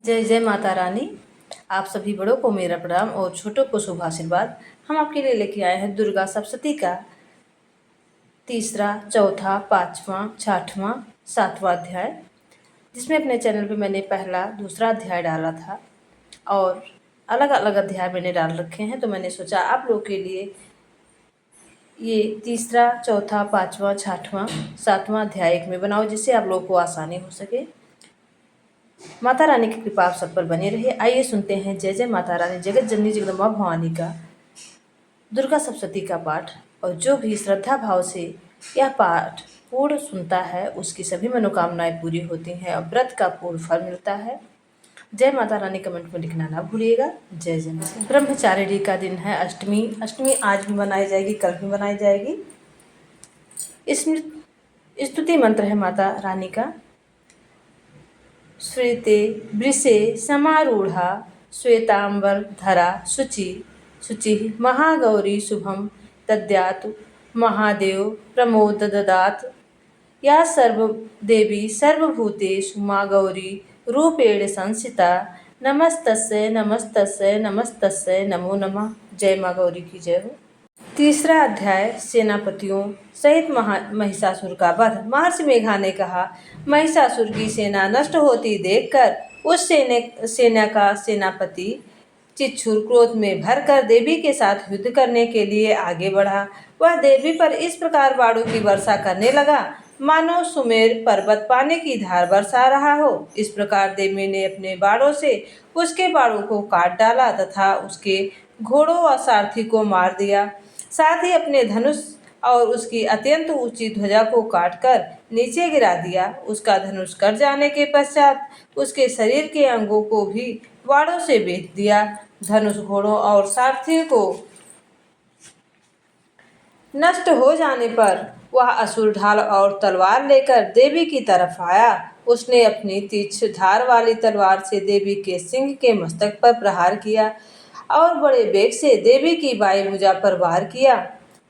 जय जय माता रानी। आप सभी बड़ों को मेरा प्रणाम और छोटों को शुभ आशीर्वाद। हम आपके लिए लेके आए हैं दुर्गा सप्तशती का तीसरा, चौथा, पांचवा, छठवां, सातवां अध्याय, जिसमें अपने चैनल पे मैंने पहला दूसरा अध्याय डाला था और अलग अलग अध्याय मैंने डाल रखे हैं। तो मैंने सोचा आप लोग के लिए ये तीसरा, चौथा, पांचवा, छठवां, सातवां अध्याय एक में बनाओ, जिससे आप लोग को आसानी हो सके। माता रानी की कृपा आप सब पर बने रहे। आइए सुनते हैं जय जय माता रानी जगत जननी जगदम्बा भवानी का दुर्गा सप्तशती का पाठ। और जो भी श्रद्धा भाव से यह पाठ पूर्ण सुनता है उसकी सभी मनोकामनाएं पूरी होती हैं और व्रत का पूर्ण फल मिलता है। जय माता रानी कमेंट में लिखना ना भूलिएगा। जय जय माता। ब्रह्मचारिणी का दिन है, अष्टमी। अष्टमी आज भी मनाई जाएगी, कल भी मनाई जाएगी। इसमें स्तुति मंत्र है माता रानी का। श्वेते वृषे समारूढ़ा श्वेतांबरधरा शुचि महागौरी शुभम दद्यात् महादेव प्रमोद ददात्। या सर्वदेवी सर्वभूतेषु माँ गौरी रूपेण संस्थिता। नमस्तस्यै नमस्तस्यै नमस्तस्यै नमो नमः। जय माँ गौरी की जय हो। तीसरा अध्याय सेनापतियों सहित महिषासुर का वध। महर्षि मेघा ने कहा, महिषासुर की सेना नष्ट होती देखकर उस सेना का सेनापति चिच्छुर क्रोध में भरकर देवी के साथ युद्ध करने के लिए आगे बढ़ा। वह देवी पर इस प्रकार बाणों की वर्षा करने लगा मानो सुमेर पर्वत पानी की धार बरसा रहा हो। इस प्रकार देवी ने अपने बाणों से उसके बाणों को काट डाला तथा उसके घोड़ों और सारथी को मार दिया। साथ ही अपने धनुष और उसकी अत्यंत ऊंची ध्वजा को काटकर नीचे गिरा दिया। उसका धनुष कट जाने के पश्चात उसके शरीर के अंगों को भी बाणों से बेध दिया। धनुष, घोड़ों और सारथी को नष्ट हो जाने पर वह असुर ढाल और तलवार लेकर देवी की तरफ आया। उसने अपनी तीक्ष्ण धार वाली तलवार से देवी के सिंह के मस्तक पर प्रहार किया और बड़े वेग से देवी की बाईं भुजा पर वार किया।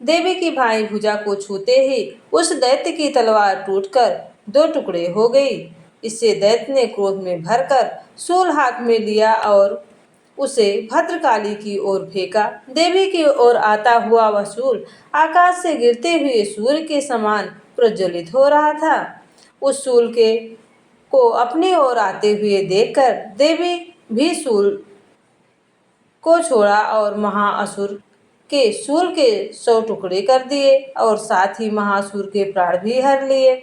देवी की बाईं भुजा को छूते ही उस दैत्य की तलवार टूटकर दो टुकड़े हो गई। इससे दैत्य ने क्रोध में भरकर शूल हाथ में लिया और उसे भद्रकाली की ओर फेंका। देवी की ओर आता हुआ वह शूल आकाश से गिरते हुए सूर्य के समान प्रज्वलित हो रहा था। उस शूल के को अपनी ओर आते हुए देखकर देवी भी शूल को छोड़ा और महाअसुर के शूल के 100 टुकड़े कर दिए और साथ ही महाअसुर के प्राण भी हर लिए।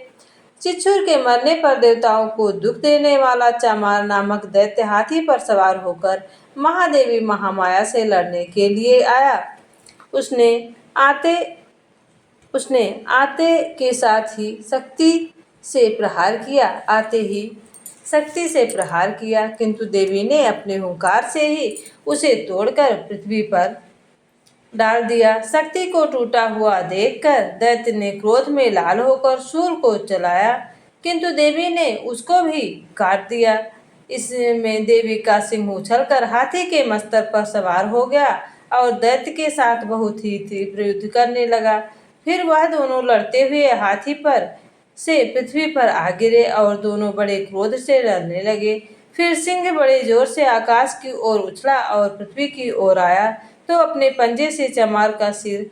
चिच्छुर के मरने पर देवताओं को दुख देने वाला चामार नामक दैत्य हाथी पर सवार होकर महादेवी महामाया से लड़ने के लिए आया। उसने आते के साथ ही शक्ति से प्रहार किया, किंतु देवी ने अपने हुंकार से ही उसे तोड़कर पृथ्वी पर डाल दिया। शक्ति को टूटा हुआ देखकर दैत्य ने क्रोध में लाल होकर शूल को चलाया, किंतु देवी ने उसको भी काट दिया। इसमें देवी का सिंह उछलकर हाथी के मस्तक पर सवार हो गया और दैत्य के साथ बहुत ही तीव्र युद्ध करने लगा। फिर वह दोनों लड़ते हुए हाथी पर से पृथ्वी पर आ गिरे और दोनों बड़े क्रोध से लड़ने लगे। फिर सिंह बड़े जोर से आकाश की ओर उछला और पृथ्वी की ओर आया तो अपने पंजे से चमार का सिर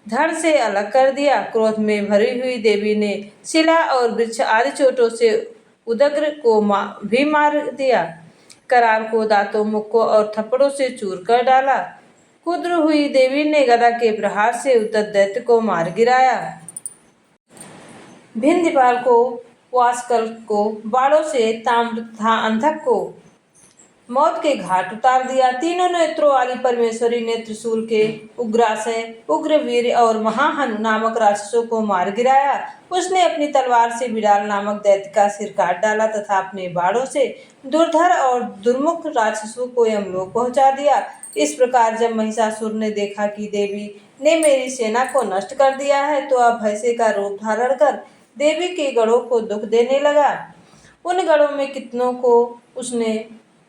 धड़ से अलग कर दिया। क्रोध में भरी हुई देवी ने शिला और वृक्ष आदि चोटों से उदग्र को भी मार दिया। करार को दांतों, मुख को और थप्पड़ों से चूर कर डाला। क्रुद्ध हुई देवी ने गदा के प्रहार से उद्धत दैत्य को मार गिराया। भिंध्यपाल को, वासकल को बाणों से, ताम्र तथा अंधक को मौत के घाट उतार दिया। तीनों नेत्रों वाली परमेश्वरी ने त्रिशूल के उग्राशय, उग्रवीर और महाहनु नामक राक्षसों को मार गिराया। उसने अपनी तलवार से बिडाल नामक दैत्य का सिर काट डाला तथा अपने बाणों से दुर्धर और दुर्मुख राक्षसों को यमलोक पहुंचा दिया। इस प्रकार जब महिषासुर ने देखा कि देवी ने मेरी सेना को नष्ट कर दिया है तो अब भैंसे का रूप धारण कर देवी के गढ़ों को दुख देने लगा। उन गढ़ों में कितनों को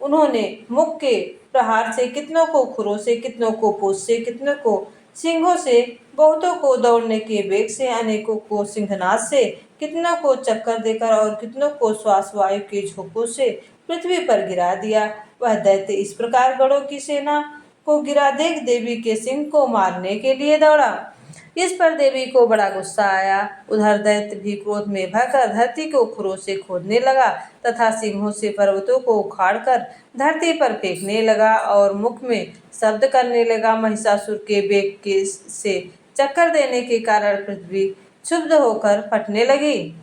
उन्होंने मुख के प्रहार से, कितनों को खुरों से, कितनों को पूंछ से, कितनों को सिंहों से, बहुतों को दौड़ने के वेग से, अनेकों को सिंहनाद से, कितनों को चक्कर देकर और कितनों को श्वास वायु के झोंकों से पृथ्वी पर गिरा दिया। वह दैत्य इस प्रकार गढ़ों की सेना को गिरा देख देवी के सिंह को मारने के लिए दौड़ा। इस पर देवी को बड़ा गुस्सा आया। उधर दैत्य भी क्रोध में भरकर धरती को खुरों से खोदने लगा तथा सिंहों से पर्वतों को उखाड़कर धरती पर फेंकने लगा और मुख में शब्द करने लगा। महिषासुर के वेग के से चक्कर देने के कारण पृथ्वी क्षुब्ध होकर फटने लगी।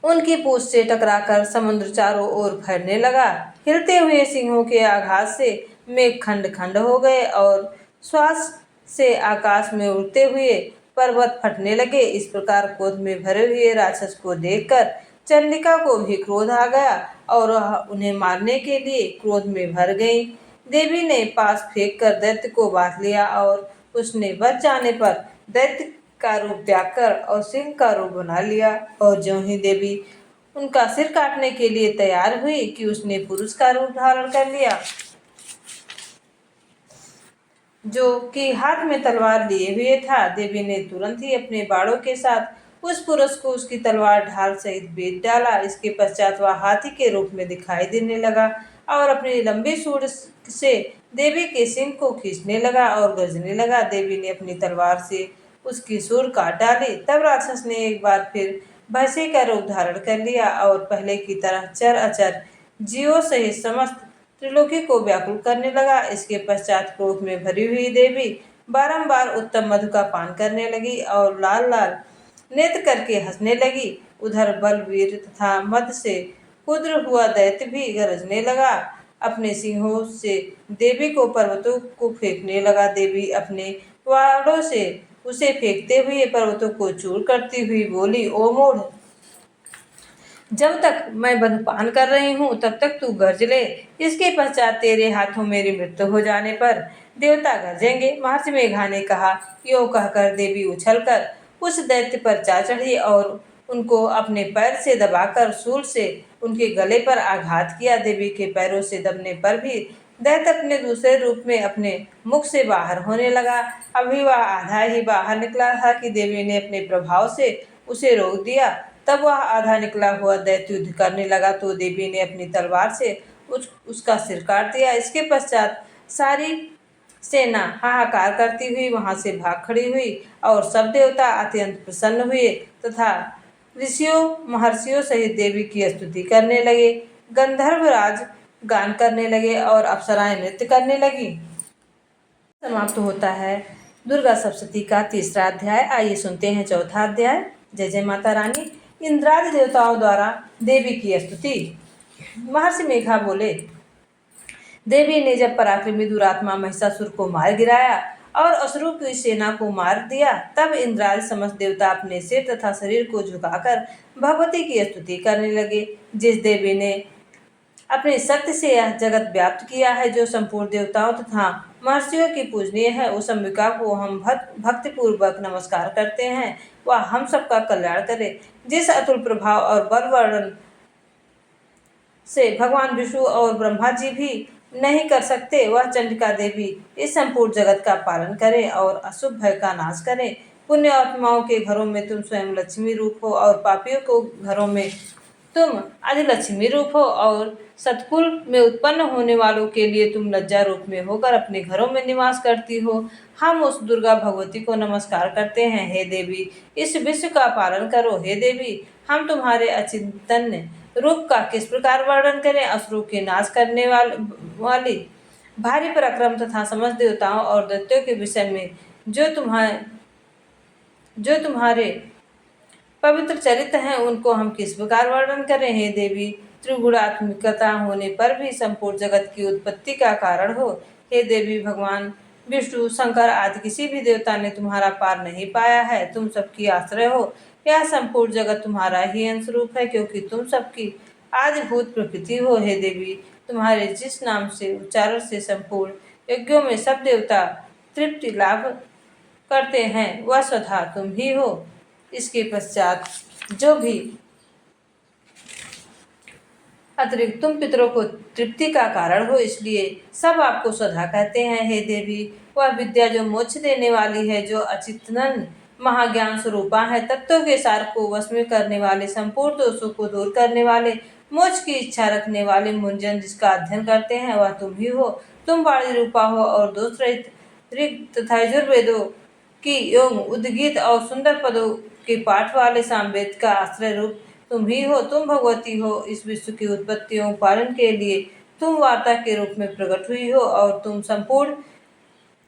उनकी पूंछ से टकराकर समुद्र चारों ओर फैलने लगा। हिलते हुए सिंहों के आघात से मेघ खंड खंड हो गए और श्वास से आकाश में उड़ते हुए पर्वत फटने लगे। इस प्रकार क्रोध में भरे हुए राक्षस को देखकर चंडिका को भी क्रोध आ गया और वह उन्हें मारने के लिए क्रोध में भर गई। देवी ने पास फेंक कर दैत्य को बांध लिया और उसने बच जाने पर दैत्य का रूप त्याग कर और सिंह का रूप बना लिया। और ज्यों ही देवी उनका सिर काटने के लिए तैयार हुई कि उसने पुरुष का रूप धारण कर लिया, जो कि हाथ में तलवार लिए हुए था। देवी ने तुरंत ही अपने बाणों के साथ उस पुरुष को उसकी तलवार ढाल सहित बेच डाला। इसके पश्चात वह हाथी के रूप में दिखाई देने लगा और अपनी लंबी सूंड से देवी के सिंह को खींचने लगा और गरजने लगा। देवी ने अपनी तलवार से उसकी सूंड काट डाली। तब राक्षस ने एक बार फिर भैंसे का रूप धारण कर लिया और पहले की तरह चर अचर जीवों सहित समस्त त्रिलोकी को व्याकुल करने लगा। इसके पश्चात क्रोध में भरी हुई देवी बारंबार उत्तम मधु का पान करने लगी और लाल लाल नेत्र करके हंसने लगी। उधर बलवीर तथा मद से क्षुद्र हुआ दैत्य भी गरजने लगा। अपने सिंहों से देवी को पर्वतों को फेंकने लगा। देवी अपने वाड़ों से उसे फेंकते हुए पर्वतों को चूर करती हुई बोली, ओ मूढ़, जब तक मैं मधुपान कर रही हूँ तब तक तू गरज ले। इसके पश्चात तेरे हाथों मेरी मृत्यु हो जाने पर देवता गरजेंगे। महर्षि मेघा ने कहा। यो कहकर देवी उछलकर उस दैत्य पर जा चढ़ी और उनको अपने पैर से दबाकर शूल से उनके गले पर आघात किया। देवी के पैरों से दबने पर भी दैत्य अपने दूसरे रूप में अपने मुख से बाहर होने लगा। अभी वह आधा ही बाहर निकला था कि देवी ने अपने प्रभाव से उसे रोक दिया। तब वह आधा निकला हुआ दैत्य युद्ध करने लगा तो देवी ने अपनी तलवार से उसका सिर काट दिया। इसके पश्चात सारी सेना हाहाकार करती हुई वहां से भाग खड़ी हुई और सब देवता अत्यंत प्रसन्न हुए तथा ऋषियों महर्षियों सहित देवी की स्तुति करने लगे। गंधर्वराज गान करने लगे और अप्सराएं नृत्य करने लगी। समाप्त होता है दुर्गा सप्तशती का तीसरा अध्याय। आइए सुनते हैं चौथा अध्याय। जय जय माता रानी। इंद्रादि देवताओं द्वारा देवी की स्तुति। महर्षि मेघा बोले, देवी ने जब पराक्रमी दुरात्मा महिषासुर को मार गिराया और असुरों की सेना को मार दिया, तब इंद्रादि समस्त देवता अपने सिर तथा शरीर को झुकाकर भगवती की स्तुति करने लगे। जिस देवी ने अपनी शक्ति से यह जगत व्याप्त किया है, जो संपूर्ण देवताओं तथा महर्षियों की पूजनीय है, उस अंबिका को हम भक्तिपूर्वक नमस्कार करते हैं। वह हम सबका कल्याण करे। जिस अतुल प्रभाव और बल वर्णन से भगवान विष्णु और ब्रह्मा जी भी नहीं कर सकते, वह चंडिका देवी इस संपूर्ण जगत का पालन करे और अशुभ भय का नाश करे। पुण्य आत्माओं के घरों में तुम स्वयं लक्ष्मी रूप हो और पापियों के घरों में तुम अधिलक्ष्मी रूप हो और सतकुल में उत्पन्न होने वालों के लिए तुम लज्जा रूप में होकर अपने घरों में निवास करती हो। हम उस दुर्गा भगवती को नमस्कार करते हैं। हे देवी, इस विश्व का पालन करो। हे देवी, हम तुम्हारे अचिंतन्य रूप का किस प्रकार वर्णन करें। असुरों के नाश करने वाली भारी पराक्रम तथा समस्त देवताओं और दैत्यों के विषय में जो तुम्हारे पवित्र चरित्र हैं, उनको हम किस प्रकार वर्णन करें। हे देवी, त्रिगुणात्मिकता होने पर भी संपूर्ण जगत की उत्पत्ति का कारण हो। हे देवी, भगवान विष्णु शंकर आदि किसी भी देवता ने तुम्हारा पार नहीं पाया है। तुम सबकी आश्रय हो। यह संपूर्ण जगत तुम्हारा ही अंश रूप है, क्योंकि तुम सबकी आदिभूत प्रकृति हो। हे देवी, तुम्हारे जिस नाम से उच्चारण से संपूर्ण यज्ञों में सब देवता तृप्ति लाभ करते हैं, वह स्वतः तुम ही हो। इसके पश्चात जो भी अतिरिक्त तुम पितरों को तृप्ति का कारण हो, इसलिए सब आपको स्वधा कहते हैं। हे देवी, वह विद्या जो मोक्ष देने वाली है, जो अचिंतन महाज्ञान स्वरूपा है, तत्वों के सार को वश में करने वाले, संपूर्ण दोषों को दूर करने वाले, मोक्ष की इच्छा रखने वाले मुंजन जिसका अध्ययन करते हैं वह तुम ही हो। तुम वाणी रूपा हो और दोष रहित ऋग तथा यजुर्वेदों की एवं उद्गीत और सुंदर पदों के पाठ वाले सामवेद का आश्रय रूप तुम ही हो। तुम भगवती हो। इस विश्व की उत्पत्ति एवं पालन के लिए तुम वार्ता के रूप में प्रकट हुई हो और तुम संपूर्ण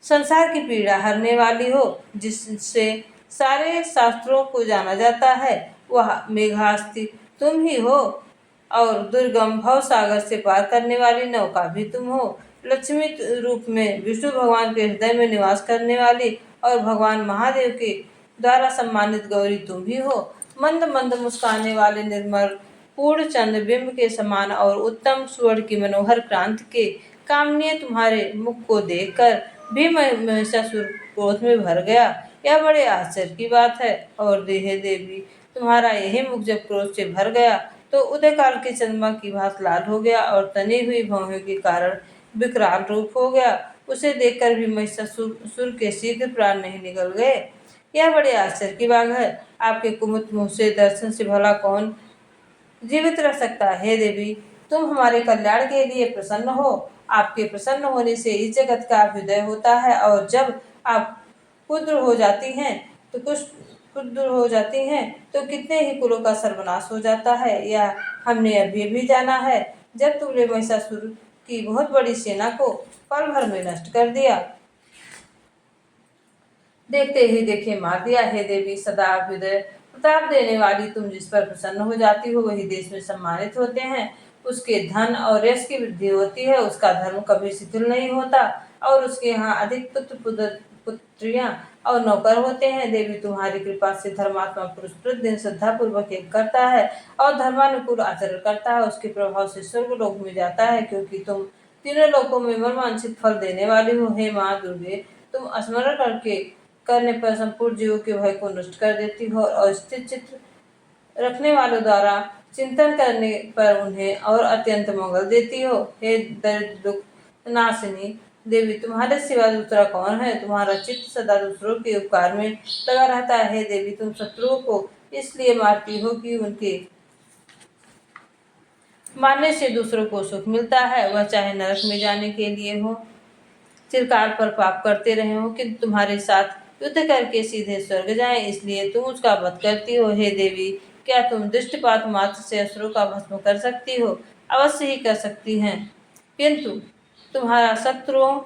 संसार की पीड़ा हरने वाली हो। जिससे सारे शास्त्रों को जाना जाता है वह मेघास्ति तुम ही हो और दुर्गम भव सागर से पार करने वाली नौका भी तुम हो। लक्ष्मी रूप में विष्णु भगवान के हृदय में निवास करने वाली और भगवान महादेव के द्वारा सम्मानित गौरी तुम ही हो। मंद मंद मुस्काने वाले निर्मल पूर्ण चंद्र बिंब के समान और उत्तम स्वर्ण की मनोहर क्रांति के कामनीय तुम्हारे मुख को देखकर भी महिषासुर क्रोध में भर गया। यह बड़े आश्चर्य की बात है। और हे देवी, तुम्हारा यही मुख जब क्रोध से भर गया तो उदय काल के चंद्रमा की भांति लाल हो गया और तनी हुई भौहों के कारण विकराल रूप हो गया। उसे देखकर भी महिषासुर के शीघ्र प्राण नहीं निकल गए। यह बड़े आश्चर्य की बात है। आपके कुमुद मुँह से दर्शन से भला कौन जीवित रह सकता है। हे देवी, तुम हमारे कल्याण के लिए प्रसन्न हो। आपके प्रसन्न होने से इस जगत का अभ्युदय होता है और जब आप क्षुद्र हो जाती हैं तो कितने ही कुलों का सर्वनाश हो जाता है। यह हमने अभी भी जाना है जब तुमने महिषासुर की बहुत बड़ी सेना को पल भर में नष्ट कर दिया। देखते ही देखे मार दिया। हे देवी, सदा अभ्युदय प्रताप देने वाली तुम जिस पर प्रसन्न हो जाती हो वही देश में सम्मानित होते हैं। उसके धन और यश की वृद्धि होती है। उसका धर्म कभी शिथिल नहीं होता और उसके यहाँ अधिक पुत्रियां और नौकर होते हैं। देवी, तुम्हारी कृपा से धर्मात्मा पुरुष प्रतिदिन श्रद्धा पूर्वक यज्ञ करता है और धर्मानुकूल आचरण करता है। उसके प्रभाव से स्वर्ग लोक में जाता है क्योंकि तुम तीनों लोकों में मनवांछित फल देने वाली हो। हे माँ दुर्गे, तुम स्मरण करने पर संपूर्ण जीवों के भय को नष्ट कर देती हो और स्थिर चित्त रखने वालों द्वारा चिंतन करने पर उन्हें और अत्यंत मंगल देती हो। हे दरिद्र दुख नाशिनी देवी, तुम्हारे सिवा दूसरा कौन है। तुम्हारा चित्त सदा दूसरों के उपकार में लगा रहता है। हे देवी, तुम शत्रुओं को इसलिए मारती हो कि उनके मारने से दूसरों को सुख मिलता है, वह चाहे नरक में जाने के लिए हो, चिरकाल पर पाप करते रहे हो, किंतु तुम्हारे साथ युद्ध करके सीधे स्वर्ग जाएं, इसलिए तुम उसका वध करती हो। हे देवी, क्या तुम दृष्टिपात मात्र से असुरों का भस्म कर सकती हो। अवश्य ही कर सकती हैं, किंतु तुम्हारा शत्रुओं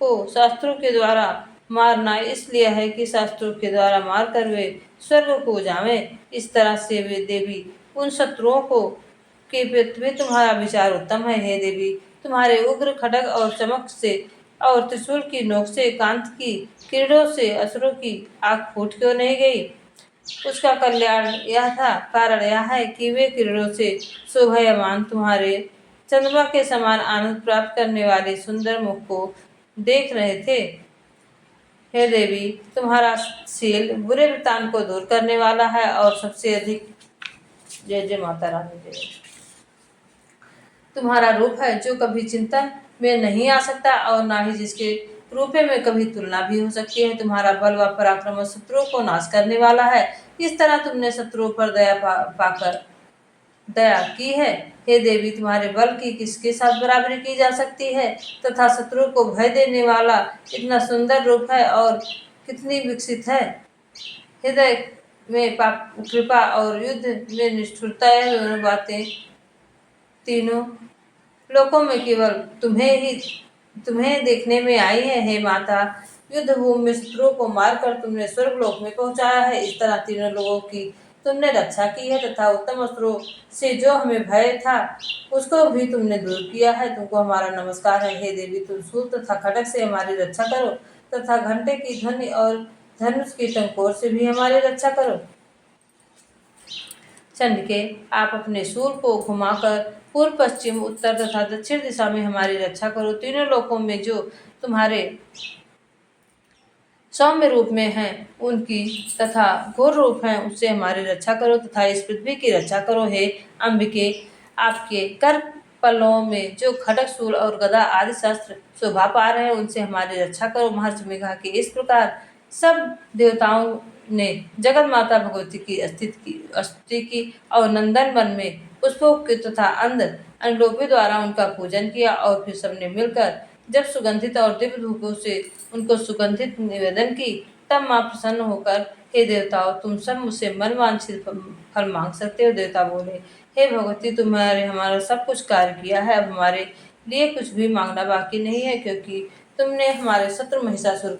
को शास्त्रों के द्वारा मारना इसलिए है कि शास्त्रों के द्वारा मारकर वे स्वर्ग को जावें। इस तरह से वे देवी उन शत्रुओं को के प्रति तुम्हारा विचार उत्तम है। हे देवी, तुम्हारे उग्र खड्ग और चमक से और त्रिशूल की नोक से कांत की किरणों से असुरों की आंख फूट क्यों नहीं गई। उसका कल्याण यह था। कारण यह है कि वे किरणों से शोभायमान तुम्हारे चंद्रमा के समान आनंद प्राप्त करने वाले सुंदर मुख को देख रहे थे। हे देवी, तुम्हारा शील बुरे वृतांत को दूर करने वाला है और सबसे अधिक जय जय माता रानी जय। तुम्हारा रूप है जो कभी चिंतन में नहीं आ सकता और ना ही जिसके रूपे में कभी तुलना भी हो सकती है। तुम्हारा बल व पराक्रम शत्रुओं को नाश करने वाला है। इस तरह तुमने शत्रुओं पर पाकर दया की है। हे देवी, तुम्हारे बल की किसके साथ बराबरी की जा सकती है तथा शत्रुओं को भय देने वाला इतना सुंदर रूप है और कितनी विकसित है। हृदय में कृपा और युद्ध में निष्ठुरता, यह दोनों बातें तीनों लोकों में केवल तुम्हें देखने में आई है। हे माता, युद्ध भूमि में शत्रुओं को मारकर तुमने स्वर्ग लोक में पहुंचाया है। इस तरह तीनों लोगों की तुमने रक्षा की है तथा उत्तम अस्त्रों से जो हमें भय था उसको भी तुमने दूर किया है। तुमको हमारा नमस्कार है। हे देवी, तुम शूल तथा खड्ग से हमारी रक्षा करो तथा घंटे की ध्वनि और धनुष की टंकोर से भी हमारी रक्षा करो। चंडिके, आप अपने शूल को घुमाकर पूर्व, पश्चिम, उत्तर तथा दक्षिण दिशा में हमारी रक्षा करो। तीनों लोकों में जो तुम्हारे सौम्य रूप में हैं उनकी तथा घोर रूप हैं उससे हमारी रक्षा करो तथा इस पृथ्वी की रक्षा करो। हे अंबिके, आपके कर पल्लवों में जो खड्ग, शूल और गदा आदि शस्त्र शोभा पा रहे हैं उनसे हमारी रक्षा करो। महर्षि मेघा के इस प्रकार सब देवताओं ने जगत माता भगवती की स्तुति की और नंदन वन में पुष्पों के तथा अंगलोपी द्वारा उनका पूजन किया और फिर सबने मिलकर जब सुगंधित और दिव्य धूपों से उनको सुगंधित निवेदन की, तब माँ प्रसन्न होकर, हे देवताओं, तुम सब मुझसे मन वांछित फल मांग सकते हो। देवता बोले, हे भगवती, तुम्हारे हमारा सब कुछ कार्य किया है, अब हमारे लिए कुछ भी मांगना बाकी नहीं है, क्योंकि तुमने हमारे शत्रु महिषासुर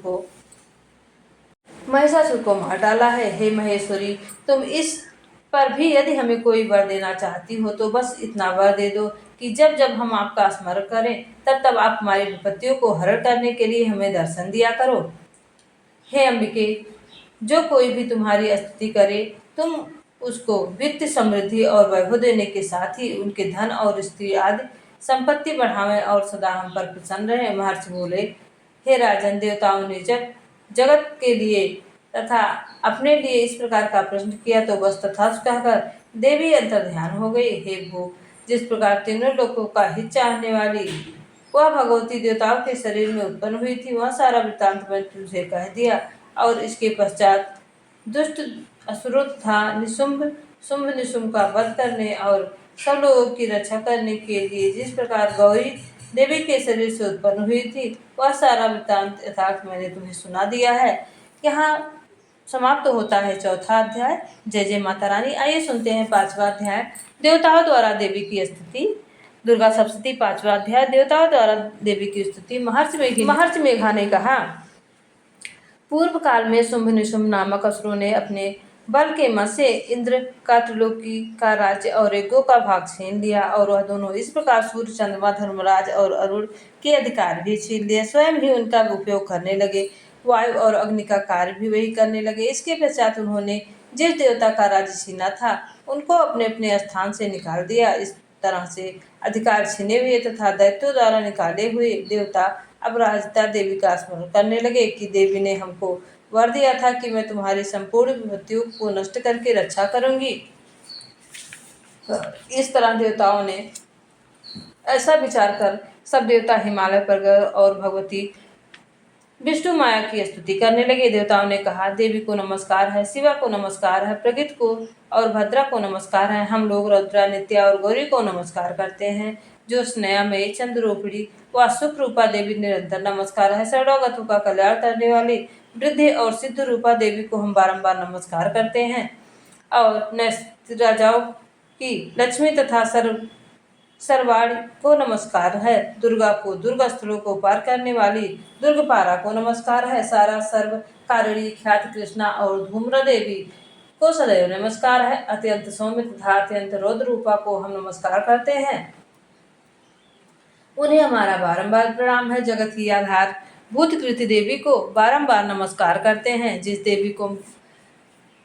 को मार डाला है। हे महेश्वरी, तुम इस पर भी यदि हमें कोई वर देना चाहती हो तो बस इतना वर दे दो कि जब जब हम आपका स्मरण करें तब तब आप हमारी विपत्तियों को हरण करने के लिए हमें दर्शन दिया करो। हे अंबिके, जो कोई भी तुम्हारी स्तुति करे तुम उसको वित्त, समृद्धि और वैभव देने के साथ ही उनके धन और स्त्री आदि संपत्ति बढ़ावें और सदा हम पर प्रसन्न रहे। महर्षि बोले, हे राजन, देवताओं ने जब जगत के लिए तथा अपने लिए इस प्रकार का प्रश्न किया तो बस तथास्तु कहकर देवी अंतर्ध्यान हो गई। हे भू, जिस प्रकार तीनों लोगों का हित चाहने वाली वह भगवती देवताओं के शरीर में उत्पन्न हुई थी, वह सारा वृत्तांत मैं तुझे कह दिया। और इसके पश्चात दुष्ट असुरों तथा शुंभ निशुंभ का वध करने और सब लोगों की रक्षा करने के लिए जिस प्रकार गौरी देवी के शरीर से उत्पन्न हुई थी, वह सारा वृत्तांत यथार्थ मैंने तुम्हें सुना दिया है। यहाँ समाप्त होता है चौथा अध्याय। जय जय माता रानी। आइए सुनते हैं पांचवा अध्याय, देवताओं द्वारा देवी की स्तुति। दुर्गा सप्तशती, पांचवा अध्याय, देवताओं द्वारा देवी की स्तुति। महर्षि मेघा ने कहा, पूर्व काल में शुंभ निशुंभ नामक असुरों ने अपने बल के मद से इंद्र का, त्रिलोकी का राज्य और यज्ञों का भाग छीन लिया, और वह दोनों इस प्रकार सूर्य, चंद्रमा, धर्मराज और अरुण के अधिकार भी छीन लिया। स्वयं ही उनका उपयोग करने लगे, वायु और अग्नि का कार्य भी वही करने लगे। इसके पश्चात उन्होंने जिस देवता का राज्य छीना था उनको अपने अपने स्थान से निकाल दिया। इस तरह से अधिकार छीने हुए तथा दैत्यों द्वारा निकाले हुए देवता अपराजिता देवी का स्मरण करने लगे कि देवी ने हमको वर दिया था कि मैं तुम्हारी संपूर्ण विपत्तियों को नष्ट करके रक्षा करूंगी। इस तरह देवताओं ने ऐसा विचार कर सब देवता हिमालय पर गए और भगवती विष्णु माया की स्तुति करने लगे। देवताओं ने कहा, देवी को नमस्कार है, शिवा को नमस्कार है, प्रकृति को और भद्रा को नमस्कार है। हम लोग रुद्रा, नित्या और गौरी को नमस्कार करते हैं। जो स्नेहमयी, चंद्रोपड़ी व सुखरूपा देवी निरंतर नमस्कार है। शरणागतों का कल्याण करने वाली वृद्धि और सिद्ध रूपा देवी को हम बारंबार नमस्कार करते हैं। और राजाओं की लक्ष्मी तथा सर्वाणी को नमस्कार है। दुर्गा को, दुर्गा स्थलों को पार करने वाली दुर्गपारा को नमस्कार है। सारा सर्व कारिणी, ख्यात कृष्णा और धूम्र देवी को सदैव नमस्कार है। अत्यंत सौम्य तथा अत्यंत रौद्र रूपा को हम नमस्कार करते हैं, उन्हें हमारा बारंबार प्रणाम है। जगत की आधार भूतकृति देवी को बारंबार नमस्कार करते हैं। जिस देवी को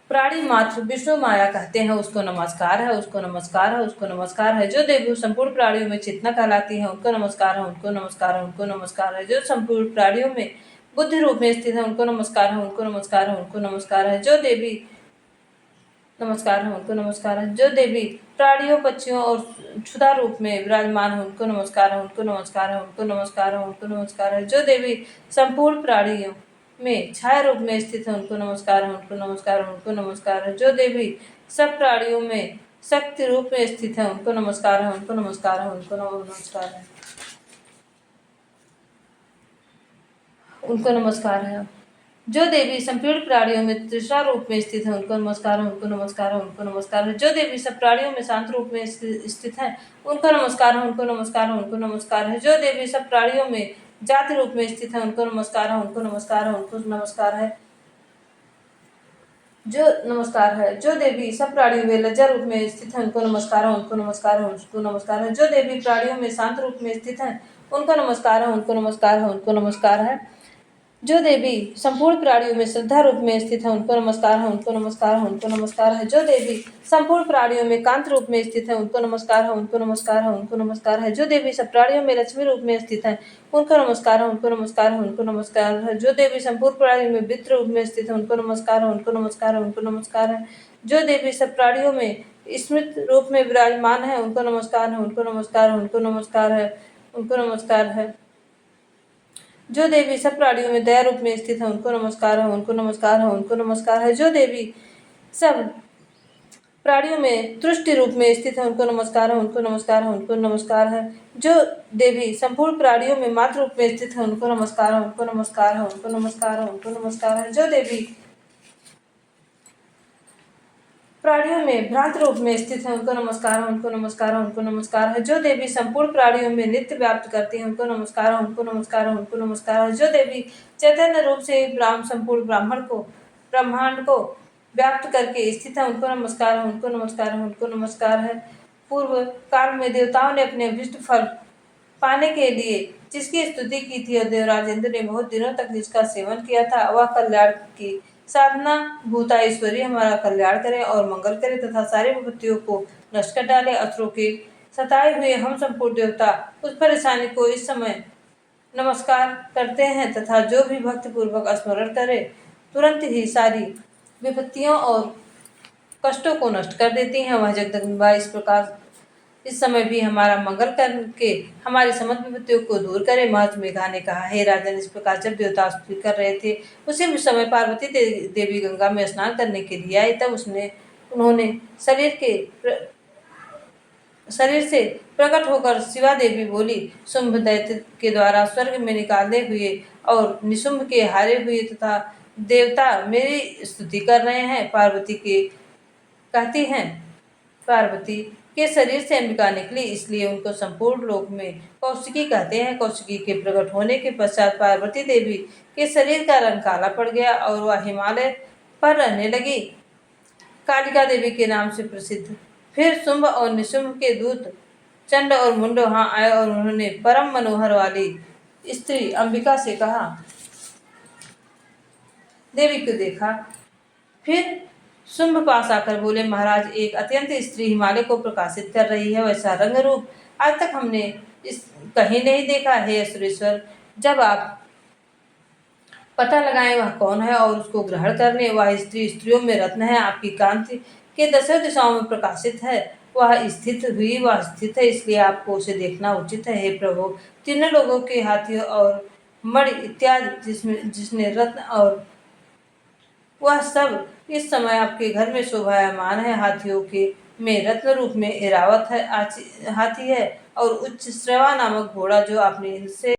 प्राणी मात्र विष्णु माया कहते हैं उसको नमस्कार है, उसको नमस्कार है, उसको नमस्कार है। जो देवी संपूर्ण प्राणियों में चेतना कहलाती है उनको नमस्कार है, उनको नमस्कार है, उनको नमस्कार है। जो संपूर्ण प्राणियों में बुद्धि रूप में स्थित है उनको नमस्कार है, उनको नमस्कार है, उनको नमस्कार है। जो देवी नमस्कार है, उनको नमस्कार है। जो देवी प्राणियों, पक्षियों और क्षुधा रूप में विराजमान है उनको नमस्कार है, उनको नमस्कार है, उनको नमस्कार है, उनको नमस्कार है। जो देवी संपूर्ण प्राणियों में छाया रूप में स्थित है उनको नमस्कार है, उनको नमस्कार है, उनको नमस्कार है। जो देवी सब प्राणियों में शक्ति रूप में स्थित है उनको नमस्कार है, उनको नमस्कार है, उनको नमस्कार है, उनको नमस्कार है। जो देवी संपूर्ण प्राणियों में तृष्णा रूप में स्थित है उनको नमस्कार है, उनको नमस्कार है, उनको नमस्कार है। जो देवी सब प्राणियों में शांत रूप में स्थित है उनको नमस्कार है, उनको नमस्कार है, उनको नमस्कार है। जो देवी सब प्राणियों में जाति रूप में स्थित है उनको नमस्कार है, उनको नमस्कार है, उनको नमस्कार है, जो नमस्कार है। जो देवी सब प्राणियों में लज्जा रूप में स्थित है उनको नमस्कार है, उनको नमस्कार है, उनको नमस्कार है। जो देवी प्राणियों में शांत रूप में स्थित है उनको नमस्कार है, उनको नमस्कार है, उनको नमस्कार है। जो देवी संपूर्ण प्राणियों में श्रद्धा रूप में स्थित है उनको नमस्कार है, उनको नमस्कार है, उनको नमस्कार है। जो देवी संपूर्ण प्राणियों में कांत रूप में स्थित है उनको नमस्कार है, उनको नमस्कार है, उनको नमस्कार है। जो देवी सब प्राणियों में लक्ष्मी रूप में स्थित है उनको नमस्कार है, उनको नमस्कार है, उनको नमस्कार है। जो देवी संपूर्ण प्राणियों में वित्त रूप में स्थित है उनको नमस्कार है, उनको नमस्कार है, उनको नमस्कार है। जो देवी सब प्राणियों में स्मृत रूप में विराजमान है उनको नमस्कार है, उनको नमस्कार है, उनको नमस्कार है, उनको नमस्कार है। जो देवी सब प्राणियों में दया रूप में स्थित है उनको नमस्कार है, उनको नमस्कार है, उनको नमस्कार है। जो देवी सब प्राणियों में तुष्टि रूप में स्थित है, उनको नमस्कार है, उनको नमस्कार है, उनको नमस्कार है। जो देवी संपूर्ण प्राणियों में मातृ रूप में स्थित है, उनको नमस्कार है, उनको नमस्कार है, उनको नमस्कार है, उनको नमस्कार है। जो देवी प्राणियों में भ्रांत रूप में स्थित है, उनको नमस्कार है, उनको नमस्कार है, उनको नमस्कार है। जो देवी संपूर्ण प्राणियों में नित्य व्याप्त करती है, उनको नमस्कार है, उनको नमस्कार है, उनको नमस्कार है। जो देवी चैतन्य रूप से संपूर्ण ब्रह्मांड को व्याप्त करके स्थित है, उनको नमस्कार है, उनको नमस्कार है, उनको नमस्कार है। पूर्व काल में देवताओं ने अपने अभीष्ट फल पाने के लिए जिसकी स्तुति की थी और देवराज इंद्र ने बहुत दिनों तक जिसका सेवन किया था, वह कल्याण की साधना भूता ईश्वरी हमारा कल्याण करे और मंगल करे तथा सारी विपत्तियों को नष्ट कर डाले। असुरों के सताए हुए हम संपूर्ण देवता उस परेशानी को इस समय नमस्कार करते हैं तथा जो भी भक्ति पूर्वक स्मरण करे तुरंत ही सारी विपत्तियों और कष्टों को नष्ट कर देती हैं। वह जगदम्बा इस प्रकार इस समय भी हमारा मंगल करके हमारी समस्त विपत्तियों को दूर करे। महर्षि मेघा ने कहा, हे राजन, इस प्रकार जब देवता स्तुति कर रहे थे उसी समय पार्वती देवी गंगा में स्नान करने के लिए आई। तब उन्होंने शरीर से प्रकट होकर शिवा देवी बोली, शुंभ दैत्य के द्वारा स्वर्ग में निकाले हुए और निशुंभ के हारे हुए तथा देवता मेरी स्तुति कर रहे हैं। पार्वती के शरीर से अंबिका निकली, इसलिए उनको संपूर्ण लोक में कौशिकी कहते हैं। कौशिकी के प्रकट होने के पश्चात पार्वती देवी के शरीर का रंग काला पड़ गया और वह हिमालय पर रहने लगी, कालिका देवी के नाम से प्रसिद्ध। फिर शुंभ और निशुंभ के दूत चंड और मुंड वहां आए और उन्होंने परम मनोहर वाली स्त्री अंबिका से कहा, देवी को देखा। फिर शुंभ पास आकर बोले, महाराज, एक अत्यंत स्त्री हिमालय को प्रकाशित कर रही है, वैसा रंग रूप आज तक हमने कहीं नहीं देखा है। सुरेश्वर, जब आप पता लगाएं वह कौन है और उसको ग्रहण करने वह स्त्रियों में रत्न है, आपकी कांति के दसों दिशाओं में प्रकाशित है, वह स्थित है, इसलिए आपको उसे देखना उचित है। हे प्रभु, तीनों लोगों के हाथी और मणि इत्यादि जिसने रत्न और वह सब इस समय आपके घर में शोभायमान है। हाथियों के में रत्न रूप में ऐरावत है हाथी है और उच्च श्रवा नामक घोड़ा जो आपने इनसे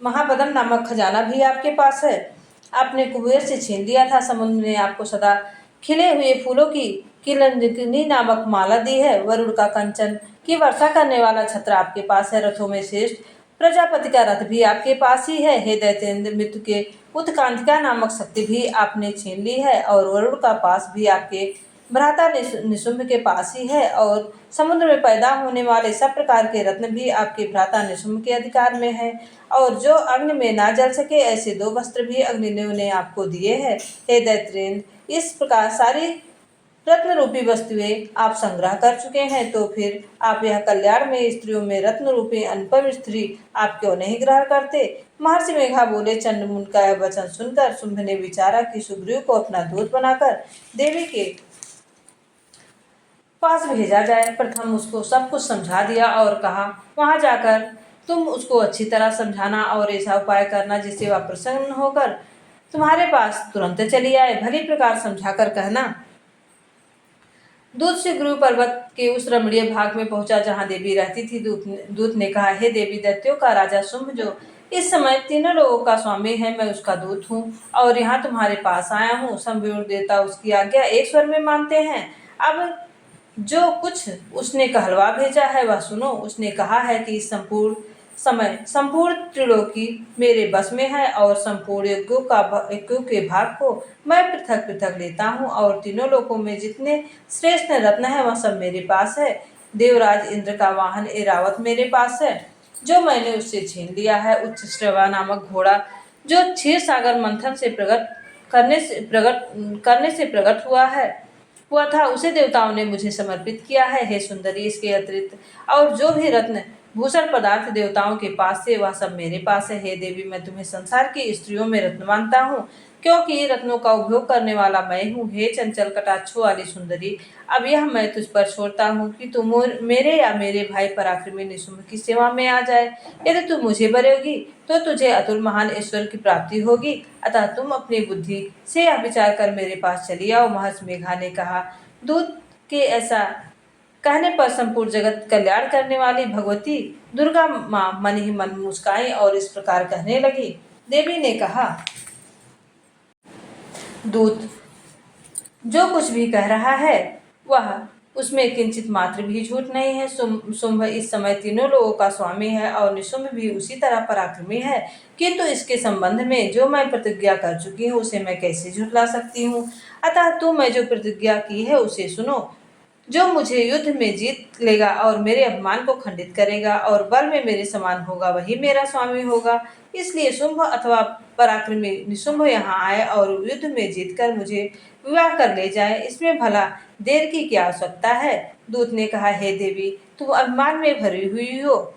महापदम नामक खजाना भी आपके पास है, आपने कुबेर से छीन लिया था। समुद्र ने आपको सदा खिले हुए फूलों की किलंकिनी नामक माला दी है। वरुण का कंचन की वर्षा करने वाला छत्र आपके पास है। रथों में श्रेष्ठ प्रजापति का रथ भी आपके पास ही है। हे दैत्येंद्र, मृत्यु के उत्कांतिका नामक शक्ति भी आपने छीन ली है और वरुण का पास भी आपके भ्राता निशुंभ के पास ही है और समुद्र में पैदा होने वाले सब प्रकार के रत्न भी आपके भ्राता निशुंभ के अधिकार में है और जो अग्नि में ना जल सके ऐसे 2 वस्त्र भी अग्निदेव ने आपको दिए हैं। हे दैत्येंद्र, इस प्रकार सारी रत्न रूपी वस्तुएं आप संग्रह कर चुके हैं, तो फिर आप यह कल्याण में स्त्रियों में रत्न रूपी अनुपम स्त्री आप क्यों नहीं ग्रहण करते। महर्षि मेघा बोले, चंडमुंड का यह वचन सुनकर शुंभ ने विचारा कि सुग्रीव को अपना दूत बनाकर देवी के पास भेजा जाए। प्रथम उसको सब कुछ समझा दिया और कहा, वहां जाकर तुम उसको अच्छी तरह समझाना और ऐसा उपाय करना जिससे वह प्रसन्न होकर तुम्हारे पास तुरंत चली आए। भली प्रकार समझाकर कहना। दूत से गुरु पर्वत के उस रमणीय भाग में पहुंचा जहां देवी रहती थी। दूत ने कहा, हे देवी, दैत्यों का राजा शुंभ जो इस समय तीनों लोगों का स्वामी है, मैं उसका दूत हूँ और यहाँ तुम्हारे पास आया हूँ। संपूर्ण देवता उसकी आज्ञा एक स्वर में मानते हैं। अब जो कुछ उसने कहलवा भेजा है वह सुनो। उसने कहा है कि इस संपूर्ण त्रिलोकी मेरे बस में है और संपूर्ण यज्ञों के भाग को मैं पृथक पृथक लेता हूँ और तीनों लोकों में जितने श्रेष्ठ रत्न है वह सब मेरे पास है। देवराज इंद्र का वाहन ऐरावत मेरे पास है जो मैंने उससे छीन लिया है। उच्च श्रवा नामक घोड़ा जो क्षीर सागर मंथन से करने से प्रकट हुआ था उसे देवताओं ने मुझे समर्पित किया है। हे सुंदरी, इसके अतिरिक्त और जो भी रत्न भूषण पदार्थ देवताओं के पास से वह सब मेरे पास है। हे देवी, मैं तुम्हें संसार की स्त्रियों में रत्न मानता हूँ। क्योंकि रत्नों का उपभोग करने वाला मैं हूँ। हे चंचल कटाक्षों वाली सुंदरी, अब यह मैं तुझ पर छोड़ता हूँ कि तू मेरे या मेरे भाई पराक्रमी निशुंभ की सेवा में आ जाए। यदि तू मुझे वरेगी तो तुझे अतुल महान ईश्वर की प्राप्ति होगी। अतः तुम अपनी बुद्धि से यह विचार कर मेरे पास चली आओ। महर्षि मेघा ने कहा। दूत के ऐसा कहने पर संपूर्ण जगत कल्याण करने वाली भगवती दुर्गा माँ मन ही मन मुस्काई और इस प्रकार कहने लगी। देवी ने कहा, दूत जो कुछ भी कह रहा है वह उसमें किंचित मात्र भी झूठ नहीं है। शुंभ इस समय तीनों लोगों का स्वामी है और निशुंभ भी उसी तरह पराक्रमी है, किंतु इसके संबंध में जो मैं प्रतिज्ञा कर चुकी हूँ उसे मैं कैसे झुठला सकती हूँ। अतः तू मैं जो प्रतिज्ञा की है उसे सुनो। जो मुझे युद्ध में जीत लेगा और मेरे अभिमान को खंडित करेगा और बल में मेरे समान होगा वही मेरा स्वामी होगा। इसलिए शुंभ अथवा पराक्रमी निशुंभ यहाँ आए और युद्ध में जीतकर मुझे विवाह कर ले जाए, इसमें भला देर की क्या आवश्यकता है। दूत ने कहा, हे देवी, तुम अभिमान में भरी हुई हो,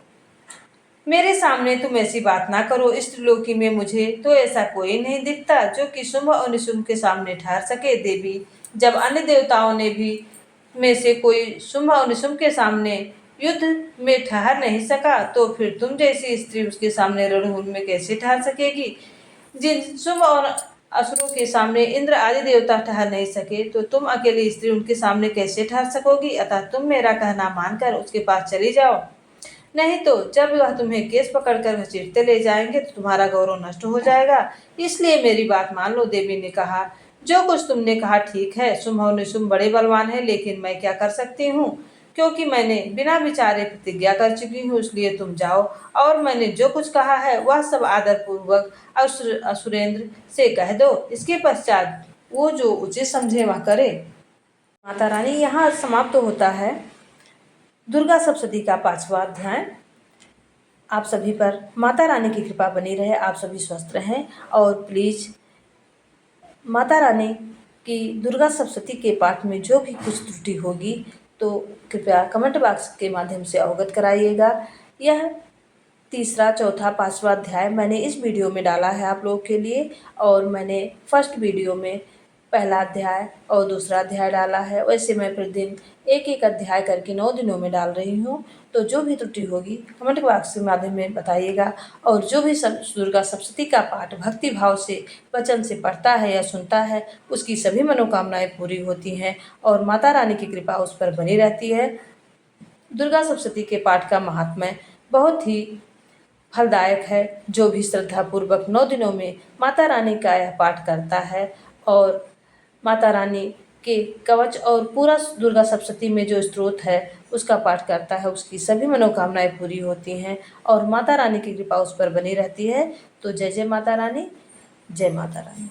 मेरे सामने तुम ऐसी बात ना करो। इस त्रिलोकी में मुझे तो ऐसा कोई नहीं दिखता जो कि शुंभ और निशुंभ के सामने ठहर सके। देवी, जब अन्य देवताओं ने भी में से कोई शुंभ और निशुंभ के सामने युद्ध में ठहर नहीं सका, तो फिर तुम जैसी स्त्री उसके सामने रणभूमि में कैसे ठहर सकेगी। जिन शुंभ और असुरों के सामने इंद्र आदि देवता ठहर नहीं सके, तो तुम अकेली स्त्री उनके सामने कैसे ठहर सकोगी। अतः तुम मेरा कहना मानकर उसके पास चली जाओ, नहीं तो जब वह तुम्हें केस पकड़कर घसीटते ले जाएंगे तो तुम्हारा गौरव नष्ट हो जाएगा। इसलिए मेरी बात मान लो। देवी ने कहा, जो कुछ तुमने कहा ठीक है। शुंभ और निशुंभ बड़े बलवान है, लेकिन मैं क्या कर सकती हूँ, क्योंकि मैंने बिना विचारे प्रतिज्ञा कर चुकी हूँ। इसलिए तुम जाओ और मैंने जो कुछ कहा है वह सब आदर पूर्वक असुरेंद्र से कह दो। इसके पश्चात वो जो उचित समझे वह करे। माता रानी यहाँ समाप्त होता है दुर्गा सप्तशती का 5वां अध्याय। आप सभी पर माता रानी की कृपा बनी रहे, आप सभी स्वस्थ रहें और प्लीज़ माता रानी की दुर्गा सप्तशती के पाठ में जो भी कुछ त्रुटि होगी तो कृपया कमेंट बॉक्स के माध्यम से अवगत कराइएगा। यह तीसरा, चौथा, 5वां अध्याय मैंने इस वीडियो में डाला है आप लोगों के लिए, और मैंने फर्स्ट वीडियो में पहला अध्याय और दूसरा अध्याय डाला है। वैसे मैं प्रतिदिन एक एक अध्याय करके 9 दिनों में डाल रही हूँ। तो जो भी त्रुटि होगी कमेंट बॉक्स के माध्यम में बताइएगा। और जो भी दुर्गा सप्तशती का पाठ भक्ति भाव से वचन से पढ़ता है या सुनता है उसकी सभी मनोकामनाएं पूरी होती हैं और माता रानी की कृपा उस पर बनी रहती है। दुर्गा सप्तशती के पाठ का महात्म्य बहुत ही फलदायक है। जो भी श्रद्धापूर्वक 9 दिनों में माता रानी का यह पाठ करता है और माता रानी के कवच और पूरा दुर्गा सप्तशती में जो स्तोत्र है उसका पाठ करता है, उसकी सभी मनोकामनाएं पूरी होती हैं और माता रानी की कृपा उस पर बनी रहती है। तो जय जय माता रानी, जय माता रानी।